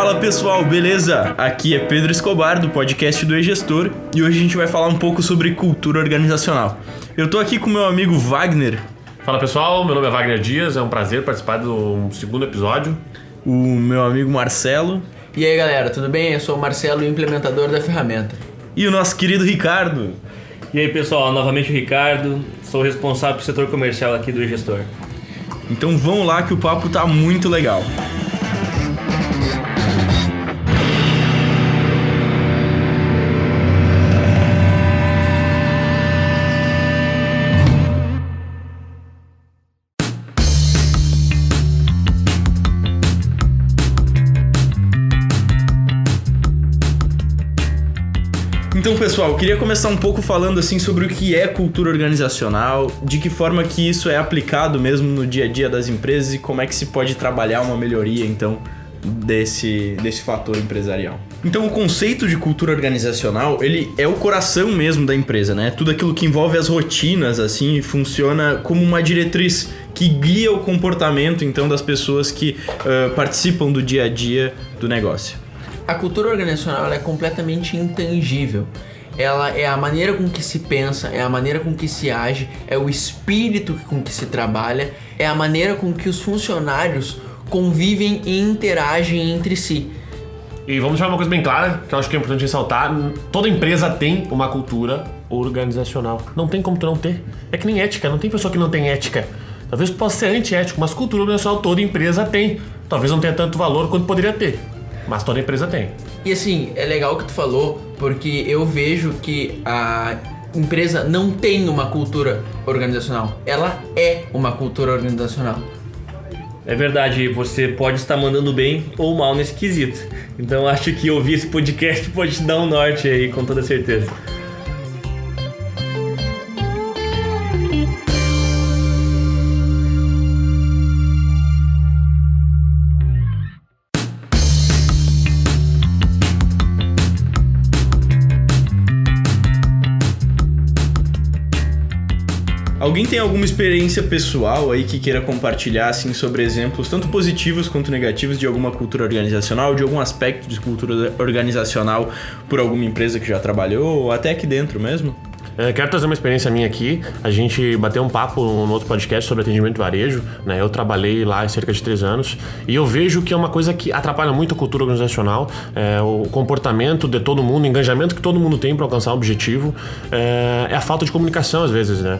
Fala pessoal, beleza? Aqui é Pedro Escobar do podcast do E-Gestor e hoje a gente vai falar um pouco sobre cultura organizacional. Eu tô aqui com meu amigo Wagner. Fala pessoal, meu nome é Wagner Dias, é um prazer participar do segundo episódio. O meu amigo Marcelo. E aí galera, tudo bem? Eu sou o Marcelo, o implementador da ferramenta. E o nosso querido Ricardo. E aí pessoal, novamente o Ricardo, sou responsável pelo setor comercial aqui do E-Gestor. Então vamos lá que o papo tá muito legal. Então, pessoal, eu queria começar um pouco falando assim sobre o que é cultura organizacional, de que forma que isso é aplicado mesmo no dia a dia das empresas e como é que se pode trabalhar uma melhoria, então, desse fator empresarial. Então, o conceito de cultura organizacional, ele é o coração mesmo da empresa, né? Tudo aquilo que envolve as rotinas, assim, funciona como uma diretriz que guia o comportamento, então, das pessoas que participam do dia a dia do negócio. A cultura organizacional é completamente intangível. Ela é a maneira com que se pensa, é a maneira com que se age, é o espírito com que se trabalha, é a maneira com que os funcionários convivem e interagem entre si. E vamos deixar uma coisa bem clara, que eu acho que é importante ressaltar: toda empresa tem uma cultura organizacional. Não tem como tu não ter. É que nem ética, não tem pessoa que não tem ética. Talvez possa ser antiético, mas cultura organizacional toda empresa tem. Talvez não tenha tanto valor quanto poderia ter, mas toda empresa tem. E assim, é legal o que tu falou, porque eu vejo que a empresa não tem uma cultura organizacional. Ela é uma cultura organizacional. É verdade, você pode estar mandando bem ou mal nesse quesito. Então acho que ouvir esse podcast pode te dar um norte aí, com toda certeza. Alguém tem alguma experiência pessoal aí que queira compartilhar assim, sobre exemplos tanto positivos quanto negativos de alguma cultura organizacional, de algum aspecto de cultura organizacional por alguma empresa que já trabalhou ou até aqui dentro mesmo? Quero trazer uma experiência minha aqui. A gente bateu um papo no outro podcast sobre atendimento varejo, né? Eu trabalhei lá há cerca de 3 anos e eu vejo que é uma coisa que atrapalha muito a cultura organizacional, o comportamento de todo mundo, o engajamento que todo mundo tem para alcançar o objetivo, é a falta de comunicação às vezes, né?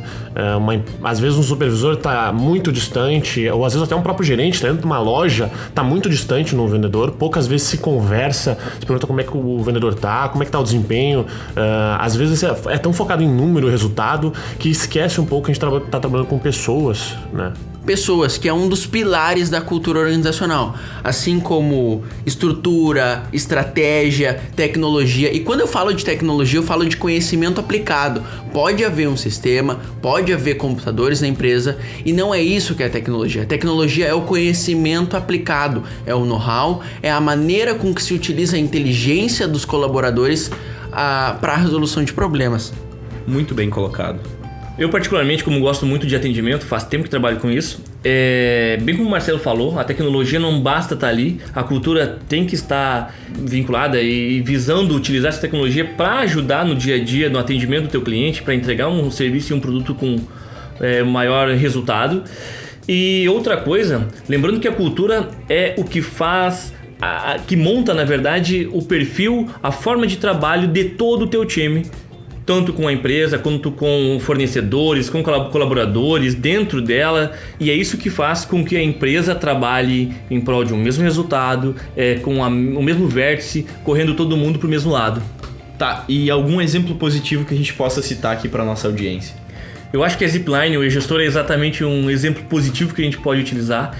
Às vezes um supervisor está muito distante, ou às vezes até um próprio gerente está dentro de uma loja, está muito distante no vendedor, poucas vezes se conversa, se pergunta como é que o vendedor está, como é que está o desempenho, às vezes é tão focado em número, resultado, que esquece um pouco que a gente está trabalhando com pessoas, né? Pessoas, que é um dos pilares da cultura organizacional, assim como estrutura, estratégia, tecnologia. E quando eu falo de tecnologia, eu falo de conhecimento aplicado. Pode haver um sistema, pode haver computadores na empresa, e não é isso que é tecnologia. A tecnologia é o conhecimento aplicado, é o know-how, é a maneira com que se utiliza a inteligência dos colaboradores para a resolução de problemas. Muito bem colocado. Eu particularmente, como gosto muito de atendimento, faz tempo que trabalho com isso, bem como o Marcelo falou, a tecnologia não basta estar ali, a cultura tem que estar vinculada e visando utilizar essa tecnologia para ajudar no dia a dia, no atendimento do teu cliente, para entregar um serviço e um produto com maior resultado. E outra coisa, lembrando que a cultura é o que faz, que monta na verdade o perfil, a forma de trabalho de todo o teu time, tanto com a empresa, quanto com fornecedores, com colaboradores dentro dela, e é isso que faz com que a empresa trabalhe em prol de um mesmo resultado, com o mesmo vértice, correndo todo mundo para o mesmo lado. Tá, e algum exemplo positivo que a gente possa citar aqui para nossa audiência? Eu acho que a Zipline, o E-Gestor, é exatamente um exemplo positivo que a gente pode utilizar.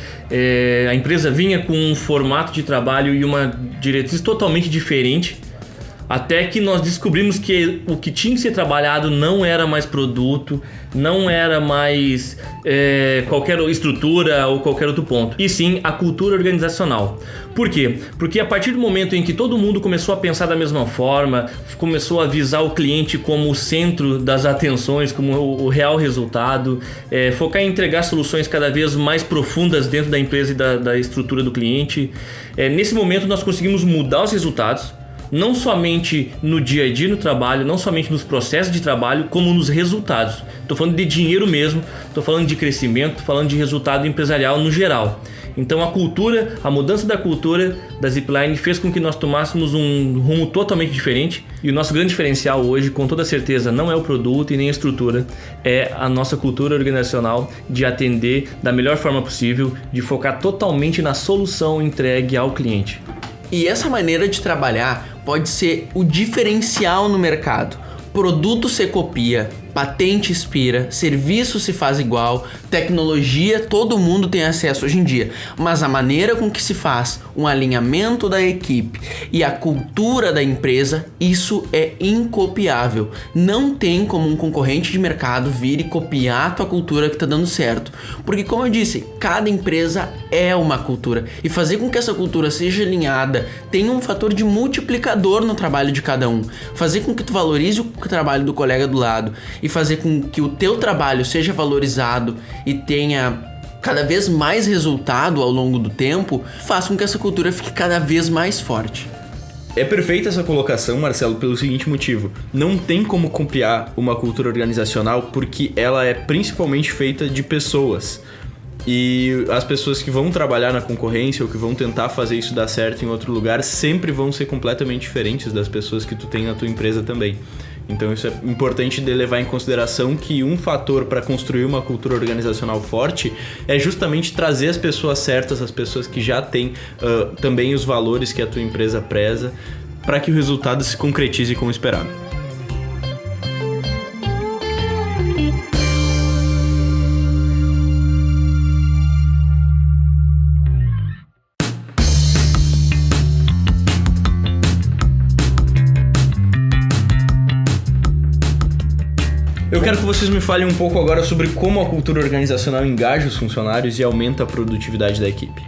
A empresa vinha com um formato de trabalho e uma diretriz totalmente diferente. Até que nós descobrimos que o que tinha que ser trabalhado não era mais produto, não era mais qualquer estrutura ou qualquer outro ponto, e sim a cultura organizacional. Por quê? Porque a partir do momento em que todo mundo começou a pensar da mesma forma, começou a visar o cliente como o centro das atenções, como o real resultado, focar em entregar soluções cada vez mais profundas dentro da empresa e da estrutura do cliente, nesse momento nós conseguimos mudar os resultados, não somente no dia a dia no trabalho, não somente nos processos de trabalho, como nos resultados. Estou falando de dinheiro mesmo, estou falando de crescimento, estou falando de resultado empresarial no geral. Então a mudança da cultura da Zipline fez com que nós tomássemos um rumo totalmente diferente, e o nosso grande diferencial hoje, com toda certeza, não é o produto e nem a estrutura, é a nossa cultura organizacional de atender da melhor forma possível, de focar totalmente na solução entregue ao cliente. E essa maneira de trabalhar pode ser o diferencial no mercado. Produto se copia, patente expira, serviço se faz igual, tecnologia todo mundo tem acesso hoje em dia, mas a maneira com que se faz um alinhamento da equipe e a cultura da empresa, isso é incopiável. Não tem como um concorrente de mercado vir e copiar a tua cultura que tá dando certo, porque como eu disse, cada empresa é uma cultura, e fazer com que essa cultura seja alinhada tem um fator de multiplicador no trabalho de cada um. Fazer com que tu valorize o trabalho do colega do lado e fazer com que o teu trabalho seja valorizado e tenha cada vez mais resultado ao longo do tempo, faz com que essa cultura fique cada vez mais forte. É perfeita essa colocação, Marcelo, pelo seguinte motivo: não tem como copiar uma cultura organizacional porque ela é principalmente feita de pessoas. E as pessoas que vão trabalhar na concorrência ou que vão tentar fazer isso dar certo em outro lugar sempre vão ser completamente diferentes das pessoas que tu tem na tua empresa também. Então isso é importante de levar em consideração, que um fator para construir uma cultura organizacional forte é justamente trazer as pessoas certas, as pessoas que já têm também os valores que a tua empresa preza, para que o resultado se concretize como esperado. Eu quero que vocês me falem um pouco agora sobre como a cultura organizacional engaja os funcionários e aumenta a produtividade da equipe.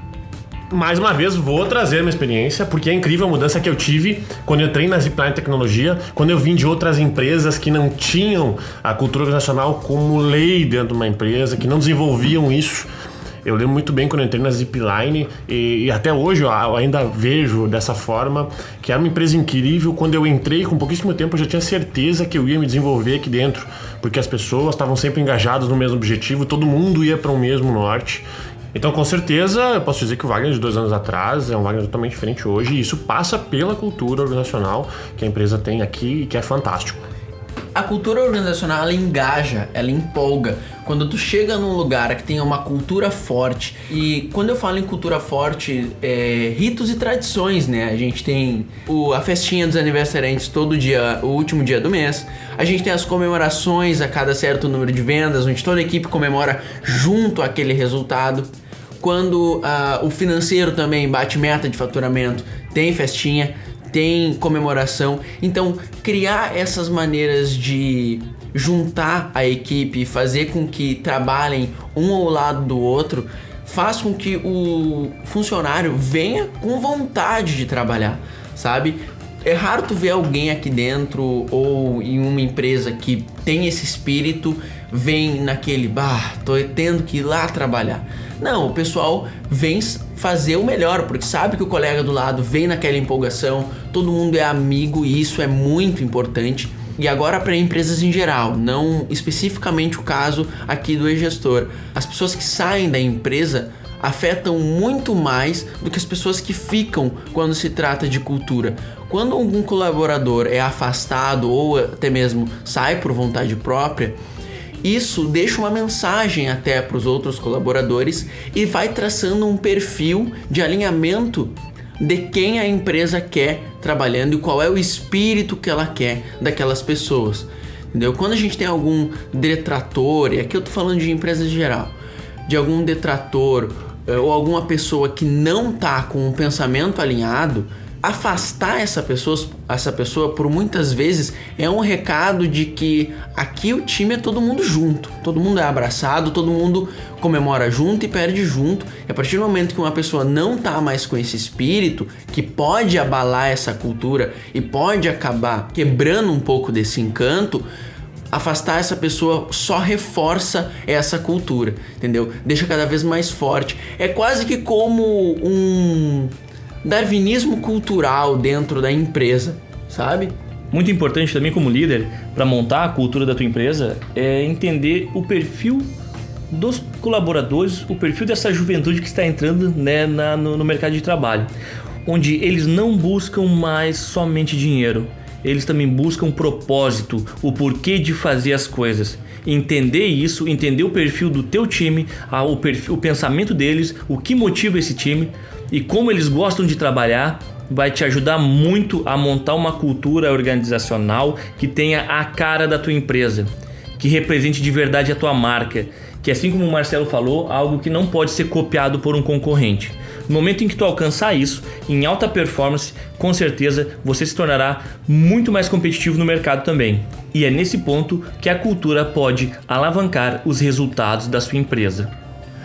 Mais uma vez, vou trazer minha experiência, porque é incrível a mudança que eu tive quando eu entrei na Zipline Tecnologia, quando eu vim de outras empresas que não tinham a cultura organizacional como lei dentro de uma empresa, que não desenvolviam isso. Eu lembro muito bem quando eu entrei na Zipline e até hoje eu ainda vejo dessa forma, que era uma empresa incrível. Quando eu entrei, com pouquíssimo tempo, eu já tinha certeza que eu ia me desenvolver aqui dentro, porque as pessoas estavam sempre engajadas no mesmo objetivo, todo mundo ia para o mesmo norte. Então, com certeza, eu posso dizer que o Wagner de 2 anos atrás é um Wagner totalmente diferente hoje, e isso passa pela cultura organizacional que a empresa tem aqui e que é fantástico. A cultura organizacional, ela engaja, ela empolga. Quando tu chega num lugar que tem uma cultura forte, e quando eu falo em cultura forte, ritos e tradições, né? A gente tem a festinha dos aniversariantes todo dia, o último dia do mês. A gente tem as comemorações a cada certo número de vendas, onde toda a equipe comemora junto aquele resultado. Quando o financeiro também bate meta de faturamento, tem festinha, tem comemoração. Então, criar essas maneiras de juntar a equipe e fazer com que trabalhem um ao lado do outro faz com que o funcionário venha com vontade de trabalhar, sabe? É raro tu ver alguém aqui dentro ou em uma empresa que tem esse espírito, vem naquele, tô tendo que ir lá trabalhar. Não, o pessoal vem fazer o melhor, porque sabe que o colega do lado vem naquela empolgação, todo mundo é amigo e isso é muito importante. E agora para empresas em geral, não especificamente o caso aqui do e-gestor. As pessoas que saem da empresa afetam muito mais do que as pessoas que ficam quando se trata de cultura. Quando algum colaborador é afastado ou até mesmo sai por vontade própria, isso deixa uma mensagem até para os outros colaboradores e vai traçando um perfil de alinhamento de quem a empresa quer trabalhando e qual é o espírito que ela quer daquelas pessoas. Entendeu? Quando a gente tem algum detrator, e aqui eu tô falando de empresas em geral, de algum detrator ou alguma pessoa que não tá com um pensamento alinhado, afastar essa pessoa por muitas vezes é um recado de que aqui o time é todo mundo junto, todo mundo é abraçado, todo mundo comemora junto e perde junto. E a partir do momento que uma pessoa não tá mais com esse espírito, que pode abalar essa cultura e pode acabar quebrando um pouco desse encanto, afastar essa pessoa só reforça essa cultura, entendeu? Deixa cada vez mais forte. É quase que como um darwinismo cultural dentro da empresa, sabe? Muito importante também como líder, para montar a cultura da tua empresa, é entender o perfil dos colaboradores, o perfil dessa juventude que está entrando, né, no mercado de trabalho, onde eles não buscam mais somente dinheiro. Eles também buscam propósito, o porquê de fazer as coisas. Entender isso, entender o perfil do teu time, o pensamento deles, o que motiva esse time e como eles gostam de trabalhar, vai te ajudar muito a montar uma cultura organizacional que tenha a cara da tua empresa, que represente de verdade a tua marca, que assim como o Marcelo falou, algo que não pode ser copiado por um concorrente. No momento em que tu alcançar isso, em alta performance, com certeza você se tornará muito mais competitivo no mercado também. E é nesse ponto que a cultura pode alavancar os resultados da sua empresa.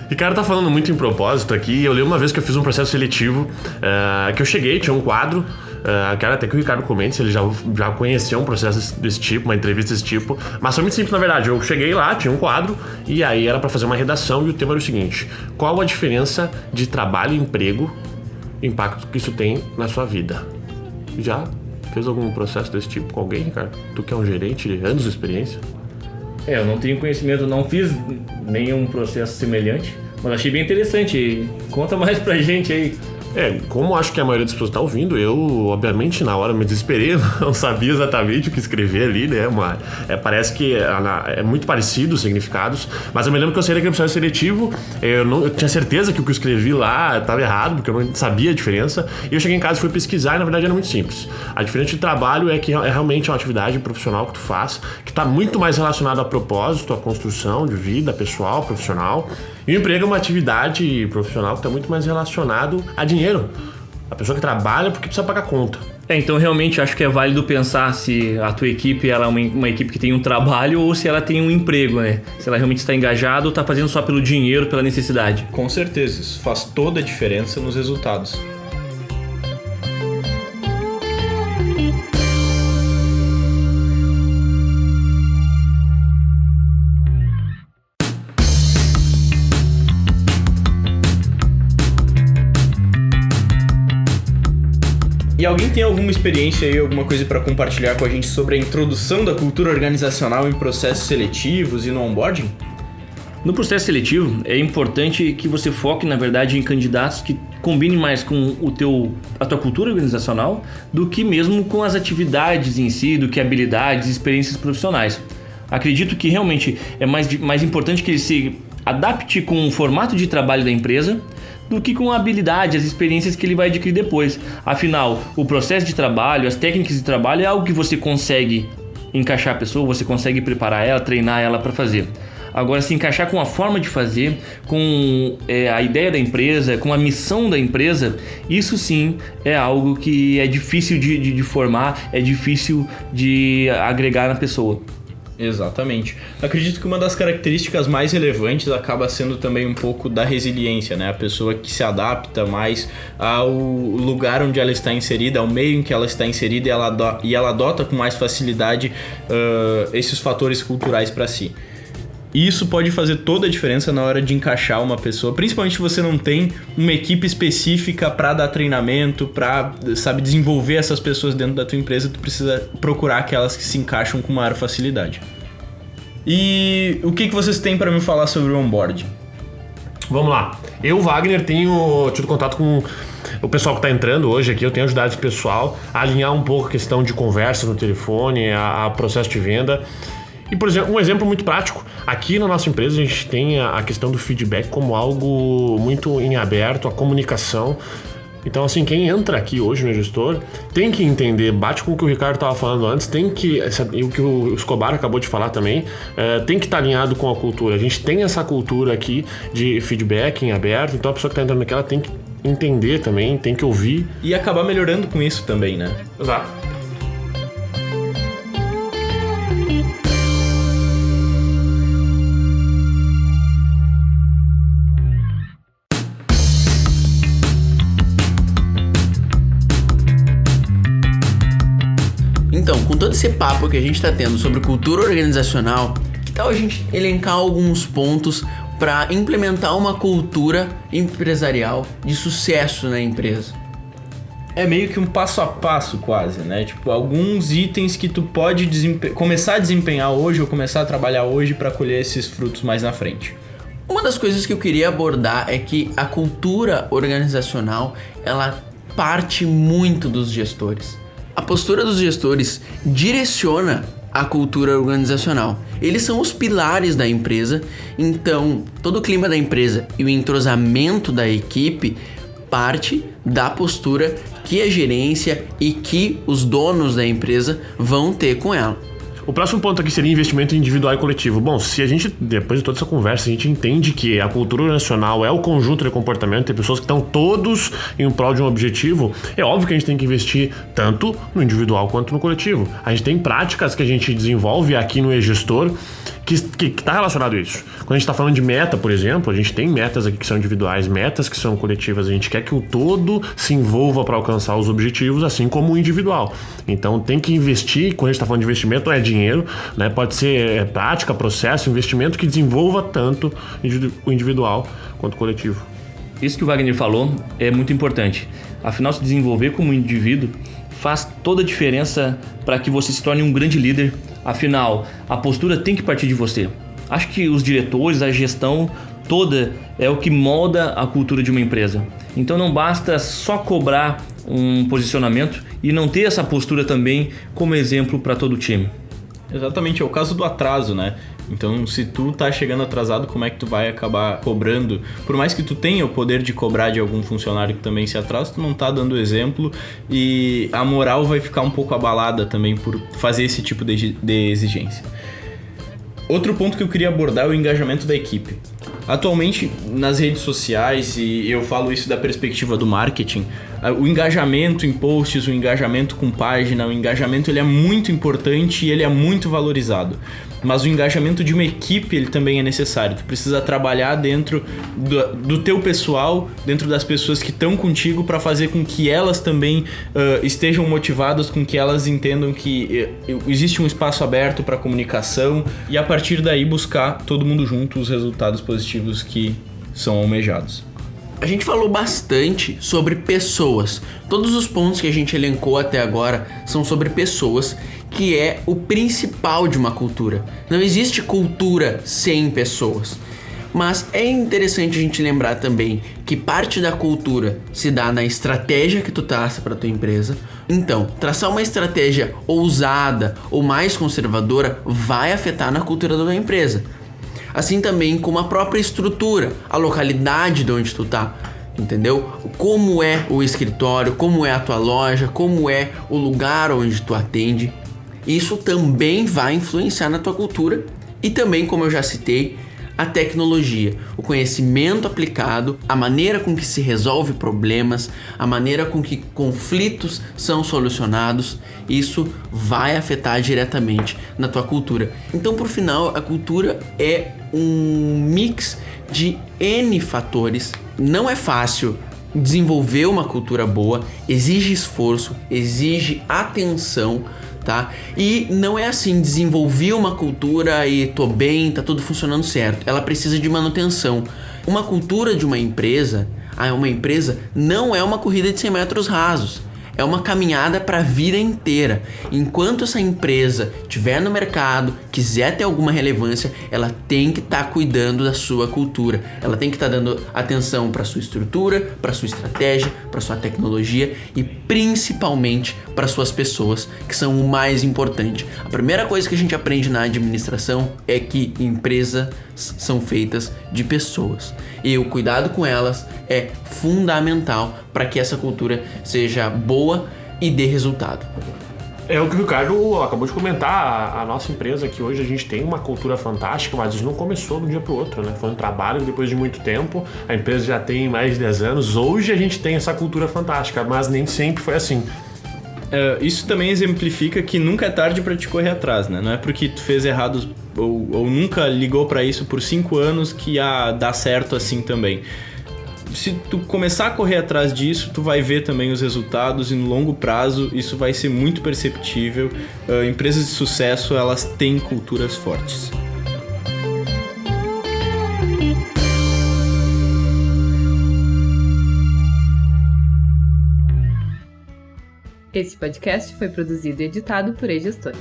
Ricardo tá falando muito em propósito aqui. Eu lembro uma vez que eu fiz um processo seletivo, que eu cheguei, tinha um quadro, quero até que o Ricardo comente se ele já conheceu um processo desse tipo, uma entrevista desse tipo, mas foi muito simples na verdade. Eu cheguei lá, tinha um quadro e aí era para fazer uma redação e o tema era o seguinte: qual a diferença de trabalho e emprego, impacto que isso tem na sua vida? Já fez algum processo desse tipo com alguém, Ricardo? Tu que é um gerente de anos de experiência? Eu não tenho conhecimento, não fiz nenhum processo semelhante, mas achei bem interessante. Conta mais pra gente aí. Como acho que a maioria das pessoas está ouvindo, eu, obviamente, na hora me desesperei, não sabia exatamente o que escrever ali, né? Parece que é muito parecido os significados, mas eu me lembro que eu saí daquele processo seletivo, eu tinha certeza que o que eu escrevi lá estava errado, porque eu não sabia a diferença, e eu cheguei em casa e fui pesquisar, e na verdade era muito simples. A diferença de trabalho é que é realmente uma atividade profissional que tu faz, que está muito mais relacionado a propósito, a construção de vida pessoal, profissional. E o emprego é uma atividade profissional que está muito mais relacionado a dinheiro. A pessoa que trabalha porque precisa pagar conta. Então realmente acho que é válido pensar se a tua equipe ela é uma equipe que tem um trabalho ou se ela tem um emprego, né? Se ela realmente está engajada ou está fazendo só pelo dinheiro, pela necessidade. Com certeza, isso faz toda a diferença nos resultados. E alguém tem alguma experiência aí, alguma coisa para compartilhar com a gente sobre a introdução da cultura organizacional em processos seletivos e no onboarding? No processo seletivo, é importante que você foque, na verdade, em candidatos que combinem mais com a tua cultura organizacional do que mesmo com as atividades em si, do que habilidades e experiências profissionais. Acredito que realmente é mais importante que ele se adapte com o formato de trabalho da empresa do que com a habilidade, as experiências que ele vai adquirir depois. Afinal, o processo de trabalho, as técnicas de trabalho é algo que você consegue encaixar a pessoa, você consegue preparar ela, treinar ela para fazer. Agora, se encaixar com a forma de fazer, com a ideia da empresa, com a missão da empresa, isso sim é algo que é difícil de formar, é difícil de agregar na pessoa. Exatamente. Acredito que uma das características mais relevantes acaba sendo também um pouco da resiliência, né? A pessoa que se adapta mais ao lugar onde ela está inserida, ao meio em que ela está inserida e ela adota com mais facilidade esses fatores culturais para si. E isso pode fazer toda a diferença na hora de encaixar uma pessoa, principalmente se você não tem uma equipe específica para dar treinamento, para, desenvolver essas pessoas dentro da tua empresa. Tu precisa procurar aquelas que se encaixam com maior facilidade. E o que vocês têm para me falar sobre o onboarding? Vamos lá. Eu, Wagner, tenho tido contato com o pessoal que está entrando hoje aqui. Eu tenho ajudado esse pessoal a alinhar um pouco a questão de conversa no telefone, a processo de venda. E, por exemplo, um exemplo muito prático, aqui na nossa empresa a gente tem a questão do feedback como algo muito em aberto, a comunicação. Então, assim, quem entra aqui hoje no gestor tem que entender, bate com o que o Ricardo estava falando antes, e o que o Escobar acabou de falar também, tem que estar alinhado com a cultura. A gente tem essa cultura aqui de feedback em aberto, então a pessoa que está entrando aqui, ela tem que entender também, tem que ouvir. E acabar melhorando com isso também, né? Exato. Então, com todo esse papo que a gente está tendo sobre cultura organizacional, que tal a gente elencar alguns pontos para implementar uma cultura empresarial de sucesso na empresa? É meio que um passo a passo quase, né? Tipo, alguns itens que tu pode começar a desempenhar hoje ou começar a trabalhar hoje para colher esses frutos mais na frente. Uma das coisas que eu queria abordar é que a cultura organizacional, ela parte muito dos gestores. A postura dos gestores direciona a cultura organizacional. Eles são os pilares da empresa, então todo o clima da empresa e o entrosamento da equipe parte da postura que a gerência e que os donos da empresa vão ter com ela. O próximo ponto aqui seria investimento individual e coletivo. Bom, se a gente, depois de toda essa conversa, a gente entende que a cultura organizacional é o conjunto de comportamento, tem pessoas que estão todos em prol de um objetivo, é óbvio que a gente tem que investir tanto no individual quanto no coletivo. A gente tem práticas que a gente desenvolve aqui no e-gestor que está relacionado a isso. Quando a gente está falando de meta, por exemplo, a gente tem metas aqui que são individuais, metas que são coletivas, a gente quer que o todo se envolva para alcançar os objetivos, assim como o individual. Então tem que investir, quando a gente está falando de investimento, não é dinheiro, né? Pode ser prática, processo, investimento que desenvolva tanto o individual quanto o coletivo. Isso que o Wagner falou é muito importante. Afinal, se desenvolver como indivíduo faz toda a diferença para que você se torne um grande líder. Afinal, a postura tem que partir de você. Acho que os diretores, a gestão toda é o que molda a cultura de uma empresa. Então não basta só cobrar um posicionamento e não ter essa postura também como exemplo para todo o time. Exatamente, é o caso do atraso, né? Então, se tu tá chegando atrasado, como é que tu vai acabar cobrando? Por mais que tu tenha o poder de cobrar de algum funcionário que também se atrasa, tu não tá dando exemplo e a moral vai ficar um pouco abalada também por fazer esse tipo de exigência. Outro ponto que eu queria abordar é o engajamento da equipe. Atualmente, nas redes sociais, e eu falo isso da perspectiva do marketing, o engajamento em posts, o engajamento com página, o engajamento ele é muito importante e ele é muito valorizado. Mas o engajamento de uma equipe ele também é necessário. Tu precisa trabalhar dentro do teu pessoal, dentro das pessoas que estão contigo para fazer com que elas também estejam motivadas, com que elas entendam que existe um espaço aberto para comunicação e a partir daí buscar todo mundo junto os resultados positivos que são almejados. A gente falou bastante sobre pessoas. Todos os pontos que a gente elencou até agora são sobre pessoas, que é o principal de uma cultura. Não existe cultura sem pessoas. Mas é interessante a gente lembrar também que parte da cultura se dá na estratégia que tu traça para tua empresa. Então, traçar uma estratégia ousada ou mais conservadora vai afetar na cultura da tua empresa. Assim também como a própria estrutura, a localidade de onde tu tá, entendeu? Como é o escritório, como é a tua loja, como é o lugar onde tu atende. Isso também vai influenciar na tua cultura e também, como eu já citei, a tecnologia, o conhecimento aplicado, a maneira com que se resolve problemas, a maneira com que conflitos são solucionados, isso vai afetar diretamente na tua cultura. Então, por final, a cultura é um mix de N fatores. Não é fácil desenvolver uma cultura boa, exige esforço, exige atenção, tá? E não é assim, desenvolvi uma cultura e tô bem, tá tudo funcionando certo. Ela precisa de manutenção. Uma cultura de uma empresa não é uma corrida de 100 metros rasos. É uma caminhada para a vida inteira. Enquanto essa empresa estiver no mercado, quiser ter alguma relevância, ela tem que estar cuidando da sua cultura. Ela tem que estar dando atenção para sua estrutura, para sua estratégia, para sua tecnologia e principalmente para suas pessoas, que são o mais importante. A primeira coisa que a gente aprende na administração é que empresas são feitas de pessoas. E o cuidado com elas é fundamental para que essa cultura seja boa e dê resultado. É o que o Ricardo acabou de comentar, a nossa empresa aqui hoje, a gente tem uma cultura fantástica, mas isso não começou de um dia para o outro, né? Foi um trabalho depois de muito tempo, a empresa já tem mais de 10 anos, hoje a gente tem essa cultura fantástica, mas nem sempre foi assim. Isso também exemplifica que nunca é tarde pra te correr atrás, né? Não é porque tu fez errado ou nunca ligou pra isso por 5 anos que dá certo assim também. Se tu começar a correr atrás disso, tu vai ver também os resultados e no longo prazo isso vai ser muito perceptível. Empresas de sucesso, elas têm culturas fortes. Esse podcast foi produzido e editado por eGestor.